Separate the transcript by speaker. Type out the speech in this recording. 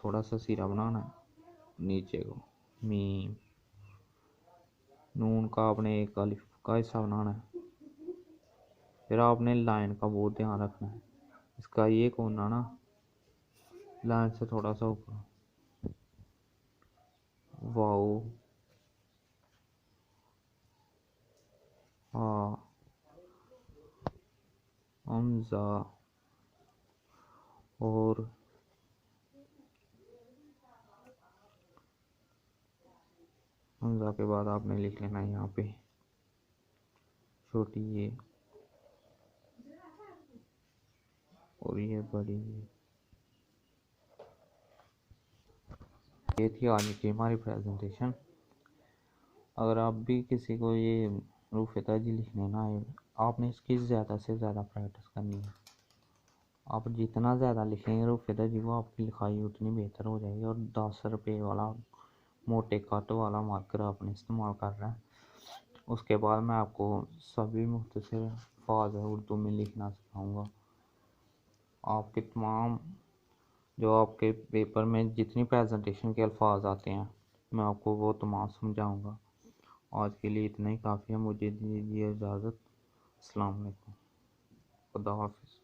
Speaker 1: थोड़ा सा सिरा बनाना है, नीचे को मीम, नून का आपने एक अलिफ का हिस्सा बनाना है। फिर आपने लाइन का बहुत ध्यान रखना है, इसका ये कोना ना लाइन से थोड़ा सा ऊपर, वाओ हा हमजा, और हमजा के बाद आपने लिख लेना है यहाँ पे छोटी ये और ये बड़ी ये थी आज की हमारी प्रेजेंटेशन। अगर आप भी किसी को ये रूफ़ ताजी लिखने ना आए, आपने इसकी ज़्यादा से ज़्यादा प्रैक्टिस करनी है। आप जितना ज़्यादा लिखेंगे रूफ़ ताजी वो आपकी लिखाई उतनी बेहतर हो जाएगी। और 10 रुपये वाला मोटे कट वाला मार्कर आपने इस्तेमाल कर रहा है। उसके बाद मैं आपको सभी मुख्तसर अल्फाज उर्दू में लिखना सिखाऊंगा। आपके तमाम जो आपके पेपर में जितनी प्रेजेंटेशन के अल्फाज आते हैं मैं आपको वो तमाम समझाऊंगा। आज के लिए इतना ही काफ़ी है, मुझे दीजिए इजाज़त। अस्सलाम वालेकुम, खुदा हाफिज़।